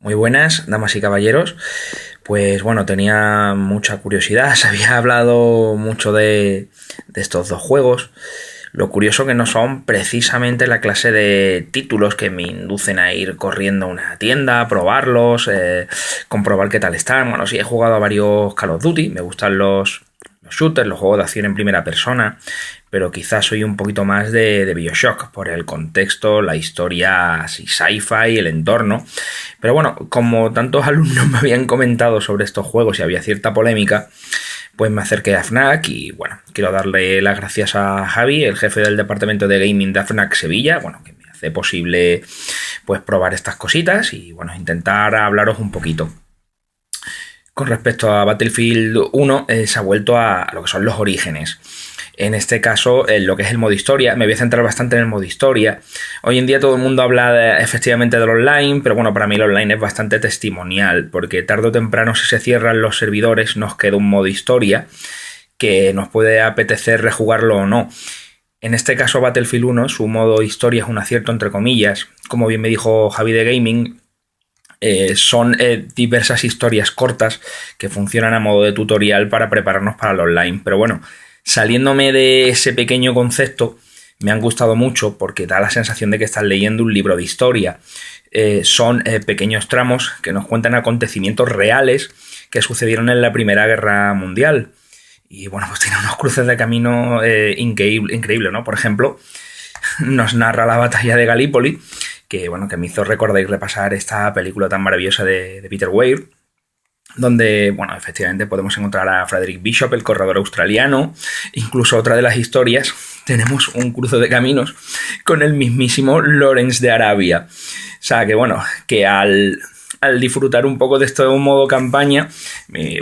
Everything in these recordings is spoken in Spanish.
Muy buenas, damas y caballeros. Pues bueno, tenía mucha curiosidad, se había hablado mucho de estos dos juegos. Lo curioso que no son precisamente la clase de títulos que me inducen a ir corriendo a una tienda, a probarlos, comprobar qué tal están. Bueno, sí, he jugado a varios Call of Duty, me gustan los shooters, los juegos de acción en primera persona, pero quizás soy un poquito más de BioShock por el contexto, la historia así sci-fi, el entorno. Pero bueno, como tantos alumnos me habían comentado sobre estos juegos y había cierta polémica, pues me acerqué a FNAC y bueno, quiero darle las gracias a Javi, el jefe del departamento de gaming de FNAC Sevilla, bueno, que me hace posible pues probar estas cositas y bueno, intentar hablaros un poquito. Con respecto a Battlefield 1, se ha vuelto a lo que son los orígenes. En este caso, en lo que es el modo historia, me voy a centrar bastante en el modo historia. Hoy en día todo el mundo habla efectivamente del online, pero bueno, para mí el online es bastante testimonial, porque tarde o temprano si se cierran los servidores nos queda un modo historia que nos puede apetecer rejugarlo o no. En este caso Battlefield 1, su modo historia es un acierto entre comillas, como bien me dijo Javi de Gaming. Son diversas historias cortas que funcionan a modo de tutorial para prepararnos para el online. Pero bueno, saliéndome de ese pequeño concepto, me han gustado mucho porque da la sensación de que estás leyendo un libro de historia. Son pequeños tramos que nos cuentan acontecimientos reales que sucedieron en la Primera Guerra Mundial. Y bueno, pues tiene unos cruces de camino increíbles, ¿no? Por ejemplo, nos narra la batalla de Galípoli, que bueno, que me hizo recordar y repasar esta película tan maravillosa de Peter Weir, donde, bueno, efectivamente podemos encontrar a Frederick Bishop, el corredor australiano. Incluso otra de las historias, tenemos un cruce de caminos con el mismísimo Lawrence de Arabia. O sea, que bueno, que al disfrutar un poco de este modo campaña,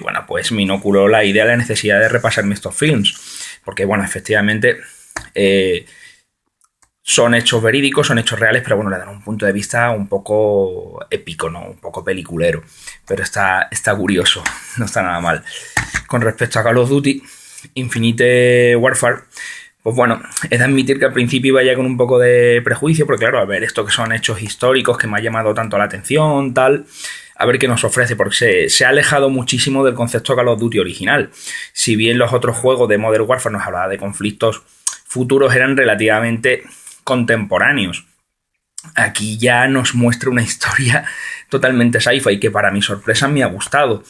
bueno, pues me inoculó la idea, la necesidad de repasarme estos films. Porque, bueno, efectivamente son hechos verídicos, son hechos reales, pero bueno, le dan un punto de vista un poco épico, ¿no? Un poco peliculero. Pero está curioso, no está nada mal. Con respecto a Call of Duty, Infinite Warfare, pues bueno, he de admitir que al principio iba ya con un poco de prejuicio, porque claro, a ver, esto que son hechos históricos que me ha llamado tanto la atención, tal, a ver qué nos ofrece, porque se ha alejado muchísimo del concepto de Call of Duty original. Si bien los otros juegos de Modern Warfare nos hablaba de conflictos futuros, eran relativamente contemporáneos. Aquí ya nos muestra una historia totalmente sci-fi que para mi sorpresa me ha gustado.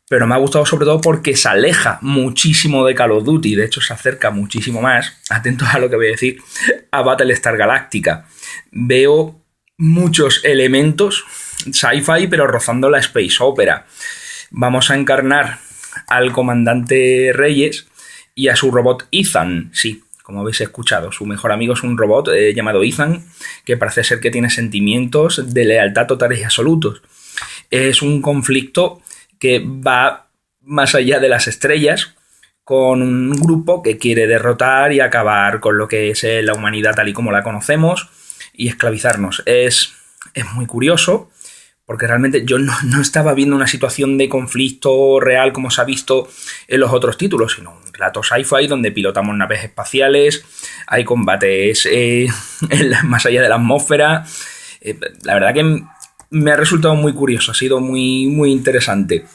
Pero me ha gustado sobre todo porque se aleja muchísimo de Call of Duty. De hecho, se acerca muchísimo más, atentos a lo que voy a decir, a Battlestar Galactica. Veo muchos elementos sci-fi, pero rozando la space opera. Vamos a encarnar al comandante Reyes y a su robot Ethan, sí. Como habéis escuchado, su mejor amigo es un robot llamado Ethan, que parece ser que tiene sentimientos de lealtad totales y absolutos. Es un conflicto que va más allá de las estrellas, con un grupo que quiere derrotar y acabar con lo que es la humanidad tal y como la conocemos y esclavizarnos. Es muy curioso, porque realmente yo no estaba viendo una situación de conflicto real como se ha visto en los otros títulos, sino un relato sci-fi donde pilotamos naves espaciales, hay combates más allá de la atmósfera. La verdad que me ha resultado muy curioso, ha sido muy, muy interesante.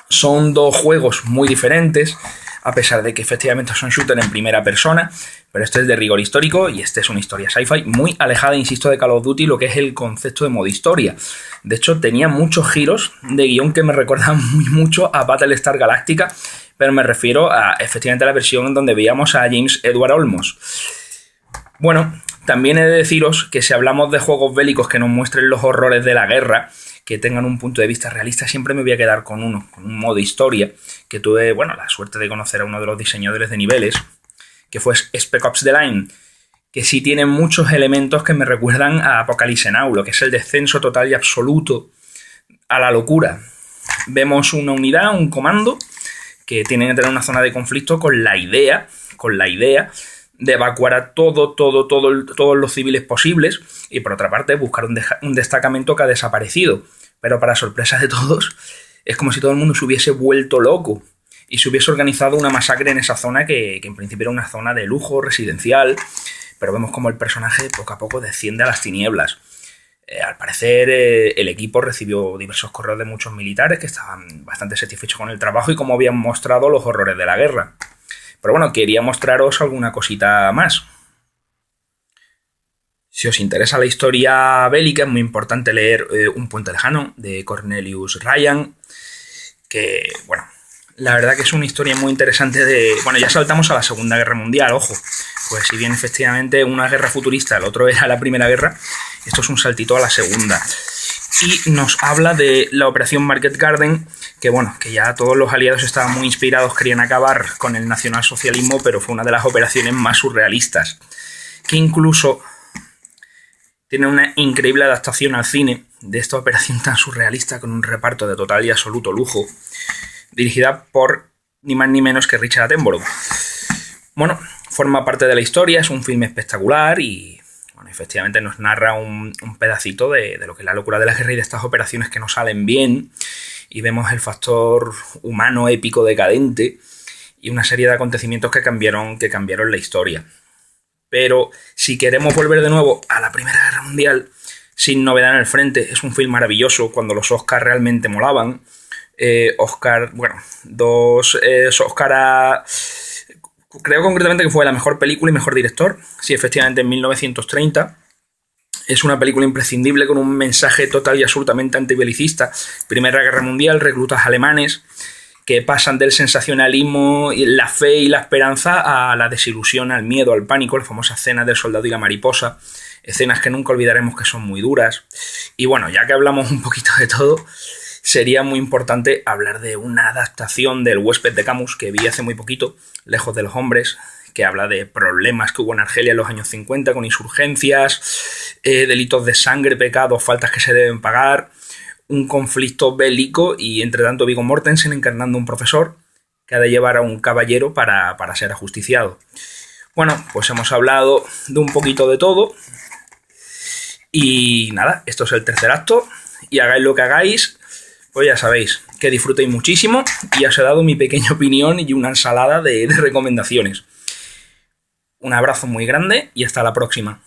Son dos juegos muy diferentes, a pesar de que efectivamente son shooters en primera persona, pero este es de rigor histórico y este es una historia sci-fi muy alejada, insisto, de Call of Duty, lo que es el concepto de modo historia. De hecho, tenía muchos giros de guión que me recuerdan muy mucho a Battlestar Galactica, pero me refiero a efectivamente a la versión donde veíamos a James Edward Olmos. Bueno, también he de deciros que si hablamos de juegos bélicos que nos muestren los horrores de la guerra, que tengan un punto de vista realista, siempre me voy a quedar con un modo historia, que tuve, bueno, la suerte de conocer a uno de los diseñadores de niveles, que fue Spec Ops The Line, que sí tiene muchos elementos que me recuerdan a Apocalypse Now, lo que es el descenso total y absoluto a la locura. Vemos una unidad, un comando, que tienen que tener una zona de conflicto con la idea de evacuar a todos los civiles posibles y por otra parte buscar un destacamento que ha desaparecido. Pero para sorpresa de todos, es como si todo el mundo se hubiese vuelto loco y se hubiese organizado una masacre en esa zona que en principio era una zona de lujo residencial, pero vemos como el personaje poco a poco desciende a las tinieblas. Al parecer, el equipo recibió diversos correos de muchos militares que estaban bastante satisfechos con el trabajo y cómo habían mostrado los horrores de la guerra. Pero bueno, quería mostraros alguna cosita más. Si os interesa la historia bélica, es muy importante leer Un puente lejano, de Cornelius Ryan, que, bueno, la verdad que es una historia muy interesante de... Bueno, ya saltamos a la Segunda Guerra Mundial, ojo. Pues si bien efectivamente una guerra futurista, el otro era la Primera Guerra, esto es un saltito a la Segunda. Y nos habla de la Operación Market Garden, que bueno, que ya todos los aliados estaban muy inspirados, querían acabar con el nacionalsocialismo, pero fue una de las operaciones más surrealistas, que incluso tiene una increíble adaptación al cine de esta operación tan surrealista con un reparto de total y absoluto lujo, dirigida por ni más ni menos que Richard Attenborough. Bueno, forma parte de la historia, es un filme espectacular y bueno, efectivamente nos narra un pedacito de lo que es la locura de la guerra y de estas operaciones que no salen bien, y vemos el factor humano épico decadente y una serie de acontecimientos que cambiaron la historia. Pero si queremos volver de nuevo a la Primera Guerra Mundial, sin novedad en el frente, es un film maravilloso cuando los Oscars realmente molaban. Dos Oscar a... Creo concretamente que fue la mejor película y mejor director. Sí, efectivamente, en 1930. Es una película imprescindible con un mensaje total y absolutamente antibelicista. Primera Guerra Mundial, reclutas alemanes que pasan del sensacionalismo, la fe y la esperanza a la desilusión, al miedo, al pánico, la famosa escena del soldado y la mariposa, escenas que nunca olvidaremos que son muy duras. Y bueno, ya que hablamos un poquito de todo, sería muy importante hablar de una adaptación del Huésped de Camus que vi hace muy poquito, Lejos de los hombres, que habla de problemas que hubo en Argelia en los años 50 con insurgencias, delitos de sangre, pecados, faltas que se deben pagar, un conflicto bélico y entre tanto Viggo Mortensen encarnando un profesor que ha de llevar a un caballero para ser ajusticiado. Bueno, pues hemos hablado de un poquito de todo y nada, esto es el tercer acto y hagáis lo que hagáis, pues ya sabéis que disfrutéis muchísimo y os he dado mi pequeña opinión y una ensalada de recomendaciones. Un abrazo muy grande y hasta la próxima.